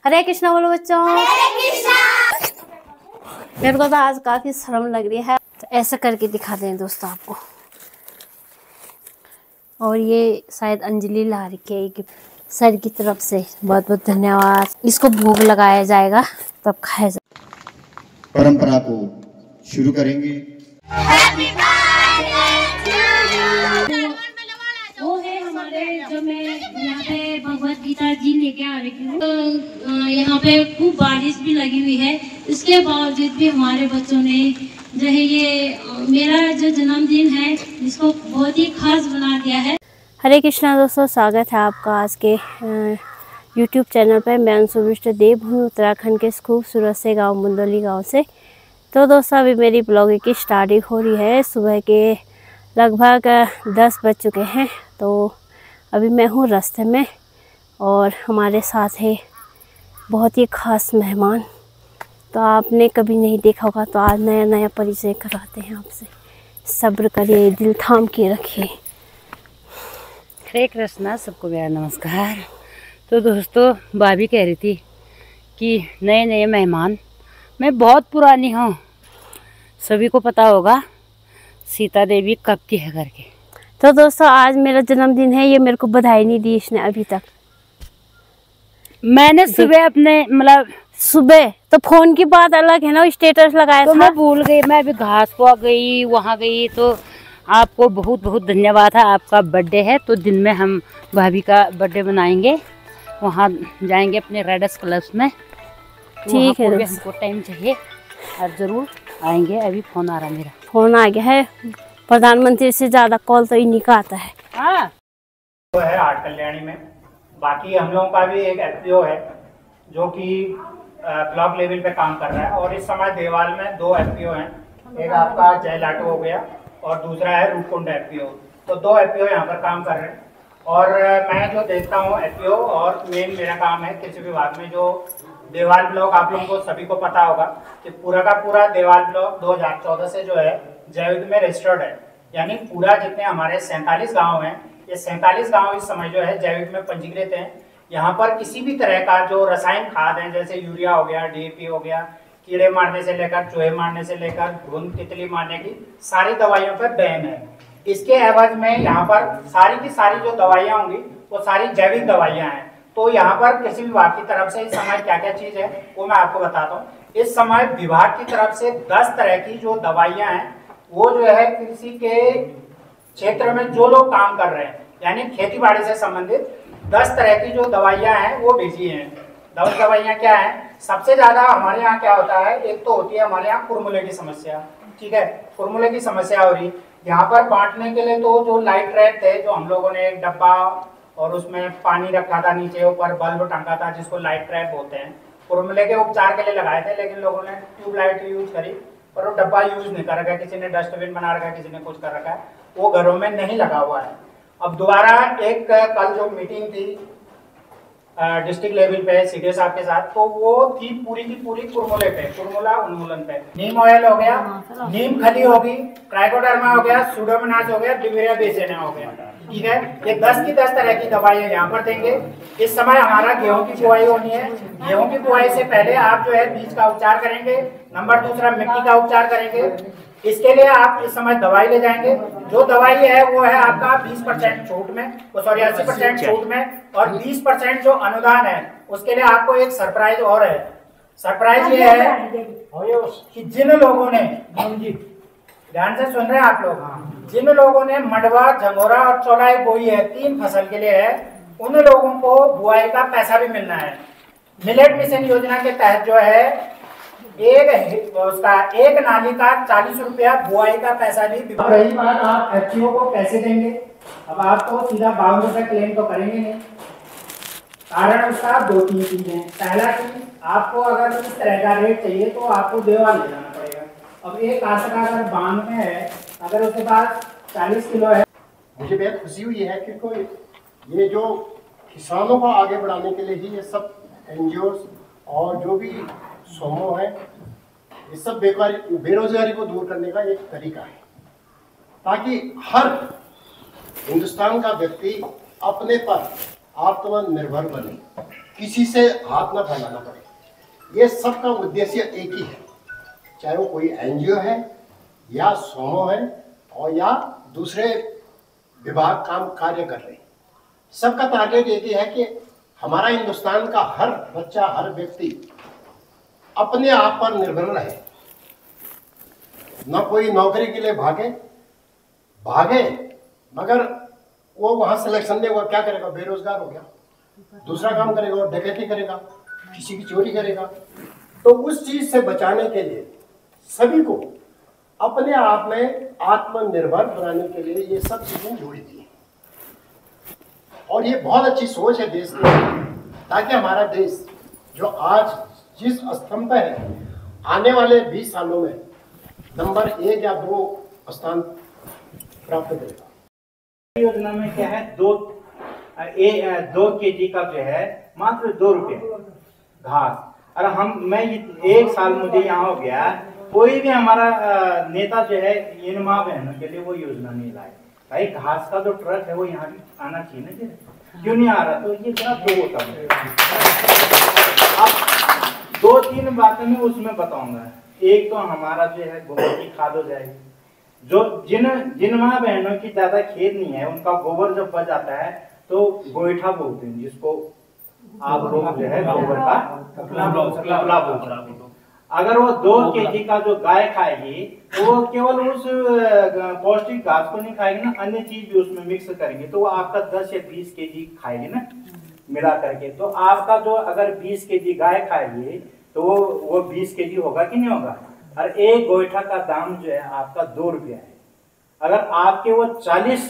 हरे कृष्णा बोलो बच्चों। मेरे को तो आज काफी शर्म लग रही है, तो ऐसा करके दिखाते हैं दोस्तों आपको। और ये शायद अंजलि ला रही है कि सर की तरफ से बहुत बहुत धन्यवाद। इसको भोग लगाया जाएगा तब खाया जाएगा। परंपरा को शुरू करेंगे। वो है हमारे जो मैं यहाँ पे भगवत गीता जी लेके आ रही हूँ। यहाँ पे खूब बारिश भी लगी हुई है, इसके बावजूद भी हमारे बच्चों ने जो है ये मेरा जो जन्मदिन है इसको बहुत ही खास बना दिया है। हरे कृष्णा दोस्तों, स्वागत है आपका आज के YouTube चैनल पर। मैं अंशुविष्ट देवभूमि उत्तराखंड के खूबसूरत से गांव मुंदोली गांव से। तो दोस्तों अभी मेरी ब्लॉगिंग की स्टार्टिंग हो रही है। सुबह के लगभग 10 बज चुके हैं। तो अभी मैं हूँ रास्ते में और हमारे साथ है बहुत ही ख़ास मेहमान। तो आपने कभी नहीं देखा होगा, तो आज नया नया परिचय कराते हैं आपसे। सब्र करिए, दिल थाम के रखिए। हरे कृष्णा, सबको मेरा नमस्कार। तो दोस्तों भाभी कह रही थी कि नए नए मेहमान, मैं बहुत पुरानी हूँ, सभी को पता होगा सीता देवी कब की है करके। तो दोस्तों आज मेरा जन्मदिन है, ये मेरे को बधाई नहीं दी इसने अभी तक। मैंने सुबह अपने मतलब सुबह तो फोन की बात अलग है ना, स्टेटस लगाया तो था। मैं भूल गई। मैं अभी घास को गई, वहाँ गई। तो आपको बहुत बहुत धन्यवाद है। आपका बर्थडे है तो दिन में हम भाभी का बर्थडे मनाएंगे, वहाँ जाएंगे अपने रेडस क्लब्स में। ठीक है, हमको टाइम चाहिए और ज़रूर आएंगे। अभी फ़ोन आ रहा है, मेरा फ़ोन आ गया है। प्रधानमंत्री से ज़्यादा कॉल तो इन्हीं का आता है। हाँ तो है आर्ट कल्याणी में। बाकी हम लोगों का भी एक एफपीओ है जो कि ब्लॉक लेवल पे काम कर रहा है। और इस समय देवाल में 2 एफपीओ हैं। एक आपका जय लाटो हो गया और दूसरा है रूपकुंड एफपीओ। तो 2 एफपीओ यहाँ पर काम कर रहे हैं। और मैं जो देखता हूँ एफपीओ, और मेन मेरा काम है कृषि विभाग में। जो देवाल ब्लॉक आप लोगों को सभी को पता होगा कि पूरा का पूरा देवाल ब्लॉक 2014 से जो है जैविक में रजिस्टर्ड है। यानी पूरा जितने हमारे 47 गांव हैं, ये 47 गांव इस समय जो है जैविक में पंजीकृत हैं। यहाँ पर किसी भी तरह का जो रसायन खाद है, जैसे यूरिया हो गया, डीएपी हो गया, कीड़े मारने से लेकर, चूहे मारने से लेकर, घुन तितली मारने की सारी दवाइयों पर बैन है। इसके एवज में यहाँ पर सारी की सारी जो दवाइयाँ होंगी वो सारी जैविक दवाइयाँ हैं। तो यहाँ पर कृषि विभाग की तरफ से इस समय क्या क्या चीज़ है वो मैं आपको बताता हूँ। इस समय विभाग की तरफ से 10 तरह की जो दवाइयाँ हैं वो जो है कृषि के क्षेत्र में जो लोग काम कर रहे हैं, यानी खेती बाड़ी से संबंधित 10 तरह की जो दवाइयाँ हैं वो भेजी हैं। 10 दवाइयाँ क्या हैं? सबसे ज्यादा हमारे यहाँ क्या होता है, एक तो होती है हमारे यहाँ कुरमुले की समस्या। ठीक है, कुरमुले की समस्या हो रही यहाँ पर बांटने के लिए। तो जो लाइट रैक थे, जो हम लोगों ने एक डब्बा और उसमें पानी रखा था, नीचे ऊपर बल्ब टांगा था, जिसको लाइट ट्रैप बोलते हैं, कुरमुले के उपचार के लिए लगाए थे। लेकिन लोगों ने ट्यूबलाइट यूज करी पर वो डब्बा यूज नहीं कर रखा है। किसी ने डस्टबिन बना रखा है, किसी ने कुछ कर रखा है, वो घरों में नहीं लगा हुआ है। अब दोबारा एक कल जो मीटिंग थी डिस्ट्रिक्ट लेवल पे सीडीओ साहब के साथ, तो वो थी पूरी की पूरी कुरमुले पे, कुरमुला उन्मूलन पे। नीम ऑयल हो गया, नीम खली होगी, ट्राइकोडर्मा हो गया, सूडोमोनास हो गया, डिविरिया बेसिना हो गया। ठीक है, ये 10 की 10 तरह की दवाइयाँ यहाँ पर देंगे। इस समय हमारा गेहूं की बुआई होनी है। गेहूं की बुआई से पहले आप जो है बीज का उपचार करेंगे। नंबर दूसरा मिट्टी का उपचार करेंगे। इसके लिए आप इस समय दवाई ले जाएंगे। जो दवाई है वो है आपका 20% छूट में, 80% छूट में, और 20% जो अनुदान है उसके लिए आपको एक सरप्राइज और है। सरप्राइज ये है कि जिन लोगों ने, ध्यान से सुन रहे हैं आप लोग, जिन लोगों ने मंडवा, झंगोरा और चौलाई बोई है, 3 फसल के लिए है, उन लोगों को बुआई का पैसा भी मिलना है। मिलेट मिशन योजना के तहत जो है एक नाली का 40 रुपया बुआई का पैसा भी। रही बात आप एफपीओ को कैसे देंगे, अब आप तो सीधा 52 रुपये क्लेम तो करेंगे नहीं। कारण उसका 2-3 चीजें। पहला चीज, आपको अगर इस तरह का रेट चाहिए तो आपको देवाल ले जाना पड़ेगा। अब एक काशका अगर बांध में है, अगर उसके पास 40 किलो है। मुझे बेहद खुशी हुई है क्योंकि ये जो किसानों को आगे बढ़ाने के लिए ही ये सब एनजीओ और जो भी समूह है, ये सब बेरोजगारी को दूर करने का एक तरीका है, ताकि हर हिंदुस्तान का व्यक्ति अपने पर आत्मनिर्भर बने। किसी से हाथ ना फैलाना पड़े। ये सबका उद्देश्य एक ही है, चाहे वो कोई एनजीओ है या सोमो है और या दूसरे विभाग काम कार्य कर रहे हैं। सबका टारगेट एक ही है कि हमारा हिंदुस्तान का हर बच्चा, हर व्यक्ति अपने आप पर निर्भर रहे, न कोई नौकरी के लिए भागे मगर वो वहां सिलेक्शन नहीं हुआ, क्या करेगा? बेरोजगार हो गया, दूसरा काम करेगा और डकैती करेगा, किसी की चोरी करेगा। तो उस चीज से बचाने के लिए सभी को अपने आप में आत्मनिर्भर बनाने के लिए ये सब चीजें जोड़ी दी हैं। और ये बहुत अच्छी सोच है देश की, ताकि हमारा देश जो आज जिस स्तंभ पे है, आने वाले 20 सालों में नंबर 1 या 2 स्थान प्राप्त करेगा। योजना में क्या है, 2 kg का जो है मात्र 2 रुपये घास। और मैं 1 साल मुझे यहाँ हो गया, कोई भी हमारा नेता जो है इन माँ बहनों के लिए वो योजना नहीं लाए। भाई घास का जो ट्रक है वो यहाँ भी आना चाहिए ना, क्यों नहीं आ रहा? तो ये बड़ा दो होता है। अब 2-3 बातें मैं उसमें बताऊंगा। एक तो हमारा जो है गोबर की खाद हो जाएगी, जो जिन माँ बहनों की ज्यादा खेत नहीं है उनका गोबर जब बच जाता है तो गोईठा बोलते हैं, जिसको आप लोग जो है गोबर का कपला बोलते हैं। अगर वो 2 kg का जो गाय खाएगी तो वो केवल उस पौष्टिक घास को नहीं खाएगी ना, अन्य चीज भी उसमें मिक्स करेंगे तो वो आपका 10 या 20 kg खाएगी ना मिला करके। तो आपका जो अगर 20 kg गाय खाएगी तो वो 20 kg होगा कि नहीं होगा? और एक गोईठा का दाम जो है आपका 2 रुपया है। अगर आपके वो 40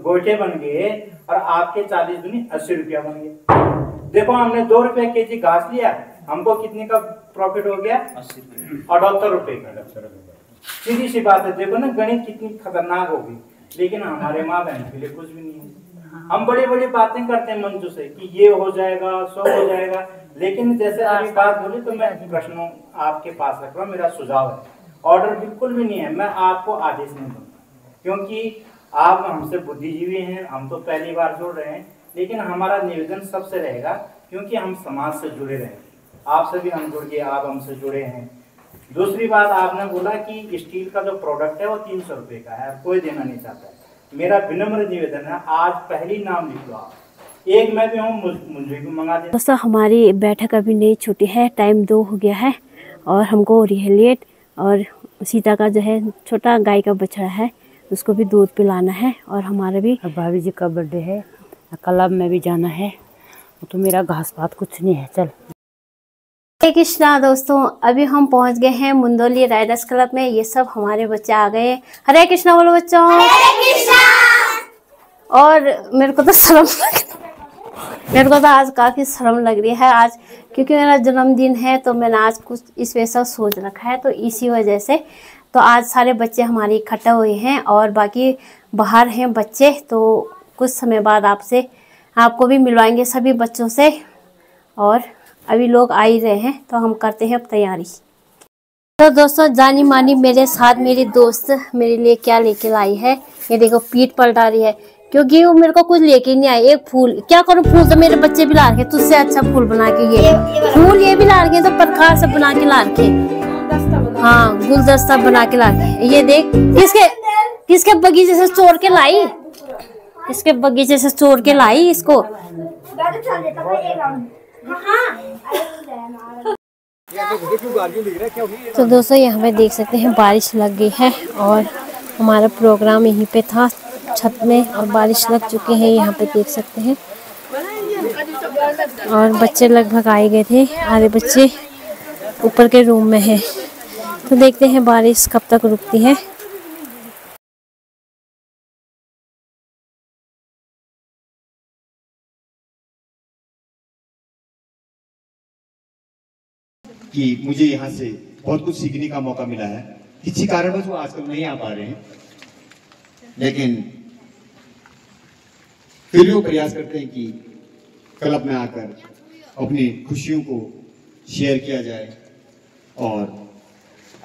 गोईठे बन गए और आपके 40 दूनी 80 रुपया बन गए। देखो हमने 2 रुपया kg घास लिया, हमको कितने का प्रॉफिट हो गया? 78 रुपए का। सीधी सी बात है, देखो ना गणित कितनी खतरनाक होगी। लेकिन हमारे माँ बहन के लिए कुछ भी नहीं है। हम बड़ी बड़ी बातें करते हैं मंचों से कि ये हो जाएगा, सो हो जाएगा, लेकिन जैसे अभी बात बोली तो मैं प्रश्नों आपके पास रख रहा हूँ। मेरा सुझाव है, ऑर्डर बिल्कुल भी नहीं है, मैं आपको आदेश नहीं दूंगा, क्योंकि आप हमसे बुद्धिजीवी हैं, हम तो पहली बार जुड़ रहे हैं। लेकिन हमारा निवेदन सबसे रहेगा, क्योंकि हम समाज से जुड़े रहे, आपसे भी हम जुड़ गए, आप हमसे जुड़े हैं। दूसरी बात, आपने बोला कि स्टील का जो प्रोडक्ट है वो 300 रुपये का है, कोई देना नहीं चाहता है। मेरा विनम्र निवेदन है, आज पहली नाम लिख लो आप, एक मैं भी हूँ, मुझे भी मंगा दे। दोस्तों हमारी बैठक अभी नहीं छुट्टी है, टाइम 2 हो गया है और हमको हो रही है लेट। और सीता का जो है छोटा गाय का बछड़ा है, उसको भी दूध पिलाना है। और हमारा भी भाभी जी का बर्थडे है, क्लब में भी जाना है, तो मेरा घास पात कुछ नहीं है। चल हरे कृष्णा दोस्तों, अभी हम पहुंच गए हैं मुंदोली राइडर्स क्लब में। ये सब हमारे बच्चे आ गए। हरे कृष्णा बोलो बच्चों। हरे कृष्णा। और मेरे को तो आज काफी शर्म लग रही है आज, क्योंकि मेरा जन्मदिन है तो मैंने आज कुछ इस वैसा सोच रखा है, तो इसी वजह से तो आज सारे बच्चे हमारे इकट्ठा हुए हैं और बाकी बाहर हैं बच्चे। तो कुछ समय बाद आपको भी मिलवाएंगे सभी बच्चों से। और अभी लोग आ ही रहे हैं तो हम करते हैं अब तैयारी। तो दोस्तों जानी मानी मेरे साथ मेरी दोस्त मेरे लिए क्या लेके लाई है, ये देखो पीठ पलटा रही है, क्योंकि वो मेरे को कुछ लेके नहीं आई। एक फूल, क्या करूँ, फूल तो मेरे बच्चे भी ला रखे, तुझसे अच्छा फूल बना के ये फूल ये भी ला रखे, तो प्रकार से बना के ला रखे। हाँ गुलदस्ता बना के ला रखे। ये देख किसके बगीचे से चोर के लाई, किसके बगीचे से चोर के लाई इसको। तो दोस्तों यहाँ पे देख सकते हैं बारिश लग गई है और हमारा प्रोग्राम यहीं पे था छत में, और बारिश लग चुकी है यहाँ पे देख सकते हैं। और बच्चे लगभग आए गए थे, आधे बच्चे ऊपर के रूम में हैं। तो देखते हैं बारिश कब तक रुकती है। कि मुझे यहाँ से बहुत कुछ सीखने का मौका मिला है। किसी कारणवश वो आजकल नहीं आ पा रहे हैं, लेकिन फिर भी वो प्रयास करते हैं कि क्लब में आकर अपनी खुशियों को शेयर किया जाए और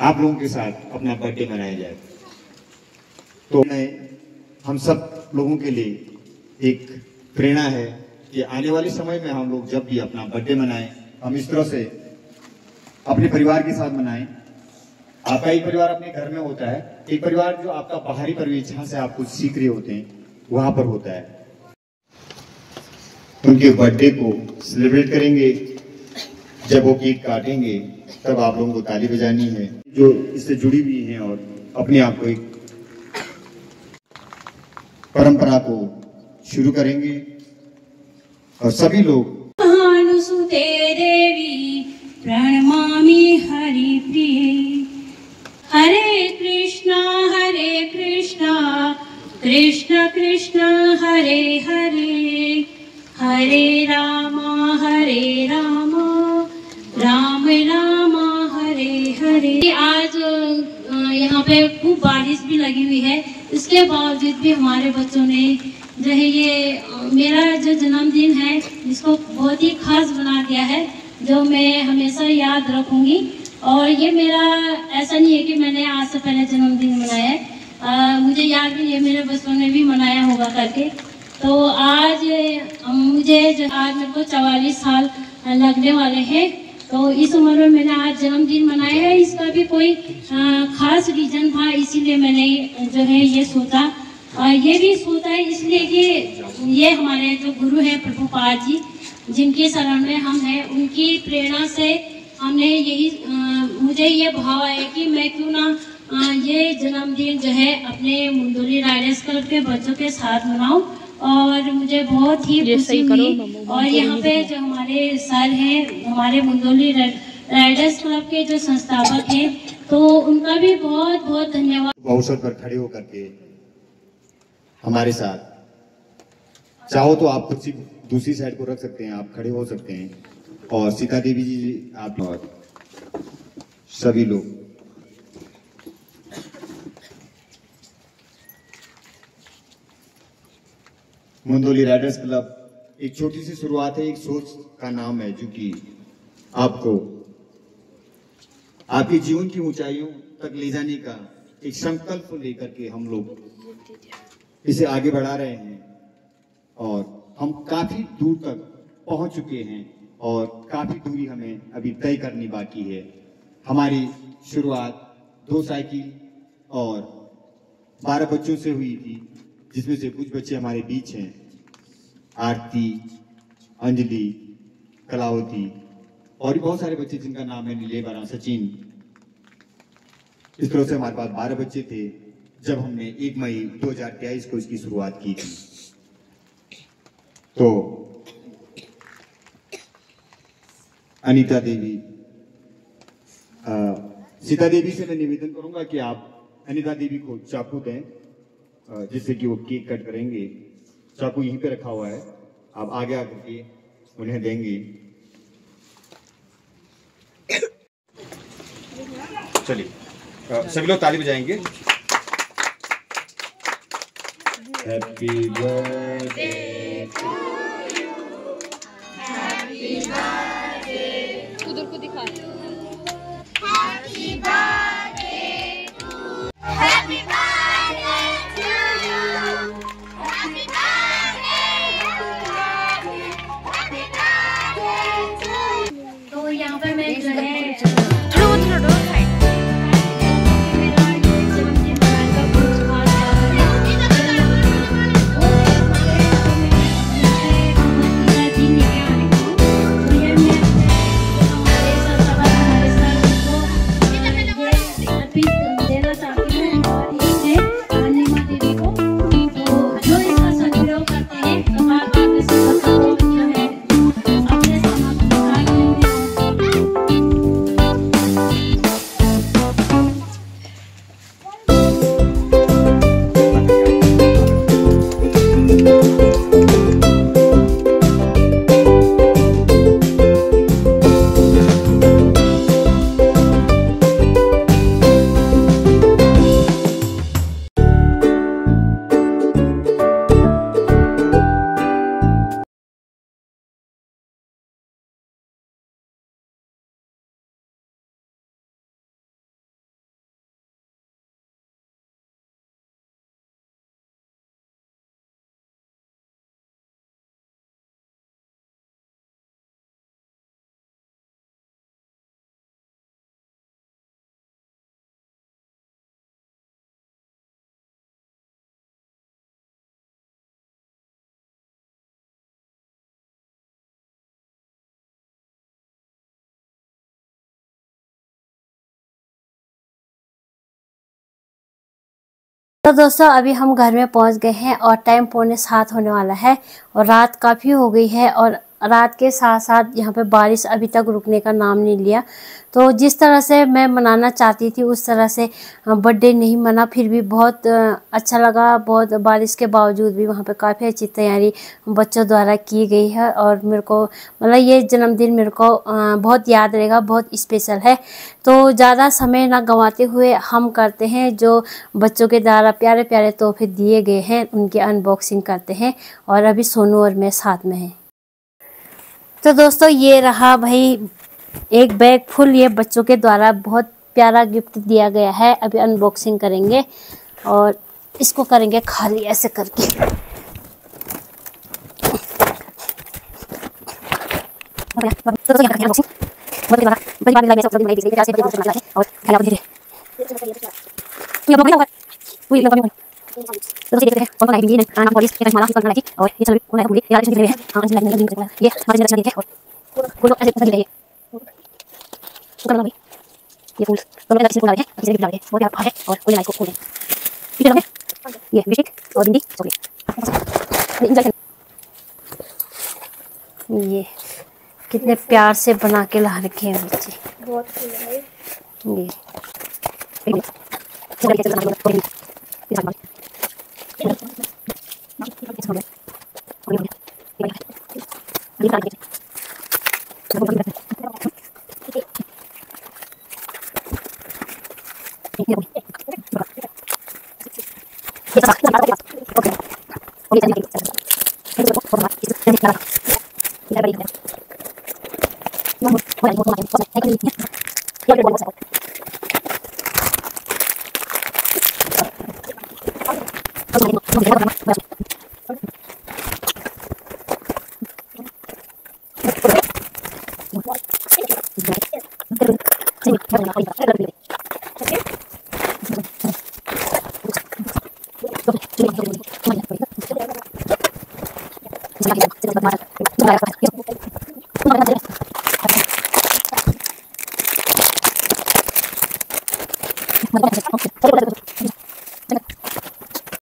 आप लोगों के साथ अपना बर्थडे मनाया जाए। तो हम सब लोगों के लिए एक प्रेरणा है कि आने वाले समय में हम लोग जब भी अपना बर्थडे मनाएं, हम इस तरह से अपने परिवार के साथ मनाएं। आपका एक परिवार अपने घर में होता है, एक परिवार जो आपका बाहरी परिवेश जहाँ से आप कुछ सीख रहे होते हैं वहां पर होता है। उनके बर्थडे को सेलिब्रेट करेंगे, जब वो केक काटेंगे तब आप लोगों को ताली बजानी है, जो इससे जुड़ी हुई हैं, और अपने आप को एक परंपरा को शुरू करेंगे। और सभी लोग भानुसुते देवी प्रणमामि हरिप्रिये। हरे कृष्णा कृष्ण कृष्ण हरे हरे, हरे राम राम राम हरे हरे। आज यहाँ पे खूब बारिश भी लगी हुई है, इसके बावजूद भी हमारे बच्चों ने जो है ये मेरा जो जन्मदिन है इसको बहुत ही खास बना दिया है, जो मैं हमेशा याद रखूंगी। और ये मेरा ऐसा नहीं है कि मैंने आज से पहले जन्मदिन मनाया है, मुझे याद भी है मेरे बच्चों ने भी मनाया होगा करके। तो आज मुझे जो आज मेरे को 44 साल लगने वाले हैं, तो इस उम्र में मैंने आज जन्मदिन मनाया है। इसका भी कोई खास रीजन था, इसीलिए मैंने जो है ये सोचा। ये भी सोचा है इसलिए कि ये हमारे जो गुरु हैं प्रभुपाद जी, जिनकी शरण में हम हैं, उनकी प्रेरणा से हमने यही मुझे ये भाव आया कि मैं क्यों ना ये जन्मदिन जो है अपने मुंदोली राइडर्स क्लब के बच्चों के साथ मनाऊं। और मुझे बहुत ही खुशी हुई। और यहाँ पे जो हमारे सर हैं, हमारे मुंदोली राइडर्स क्लब के जो संस्थापक हैं, तो उनका भी बहुत बहुत धन्यवाद। अवसर पर खड़े होकर के हमारे साथ, चाहो तो आप कुछ दूसरी साइड को रख सकते हैं, आप खड़े हो सकते हैं। और सीता देवी जी, आप और सभी लोग मुंदोली राइडर्स क्लब एक छोटी सी शुरुआत है, एक सोच का नाम है, जो कि आपको आपके जीवन की ऊंचाइयों तक ले जाने का एक संकल्प लेकर के हम लोग इसे आगे बढ़ा रहे हैं। और हम काफी दूर तक पहुंच चुके हैं और काफी दूरी हमें अभी तय करनी बाकी है। हमारी शुरुआत 2 साइकिल और 12 बच्चों से हुई थी, जिसमें से कुछ बच्चे हमारे बीच हैं, आरती, अंजलि, कलावती, और भी बहुत सारे बच्चे जिनका नाम है नीले बारा, सचिन। इस तरह से हमारे पास 12 बच्चे थे जब हमने 1 मई 2023 को इसकी शुरुआत की थी। तो अनीता देवी, सीता देवी से मैं निवेदन करूंगा कि आप अनीता देवी को चाकू दें, जिससे कि वो केक कट करेंगे। चाकू यहीं पे रखा हुआ है, आप आगे आकर के उन्हें देंगे। चलिए सभी लोग ताली बजाएंगे। Happy birthday to you, happy birthday, उधर को दिखा, हैप्पी बर्थडे टू, हैप्पी यहाँ पे मैं जो है तो दोस्तों अभी हम घर में पहुंच गए हैं और टाइम 6:45 होने वाला है और रात काफ़ी हो गई है और रात के साथ साथ यहाँ पे बारिश अभी तक रुकने का नाम नहीं लिया। तो जिस तरह से मैं मनाना चाहती थी उस तरह से बर्थडे नहीं मना, फिर भी बहुत अच्छा लगा। बहुत बारिश के बावजूद भी वहाँ पे काफ़ी अच्छी तैयारी बच्चों द्वारा की गई है और मेरे को मतलब ये जन्मदिन मेरे को बहुत याद रहेगा, बहुत स्पेशल है। तो ज़्यादा समय ना गंवाते हुए हम करते हैं जो बच्चों के द्वारा प्यारे प्यारे तोहफे दिए गए हैं उनकी अनबॉक्सिंग करते हैं। और अभी सोनू और मैं साथ में हैं। तो दोस्तों ये रहा भाई एक बैग फुल, ये बच्चों के द्वारा बहुत प्यारा गिफ्ट दिया गया है। अभी अनबॉक्सिंग करेंगे और इसको करेंगे खाली ऐसे करके। ये फूल दोनों में किसी को डाले हैं, किसी ने भी डाले हैं, बहुत प्यारा है और कोई लाइक को खोलें। ठीक है, ये बिस्किट और बिंदी चॉकलेट। ये कितने प्यार से बना के ला रखे हैं बच्चे, बहुत ये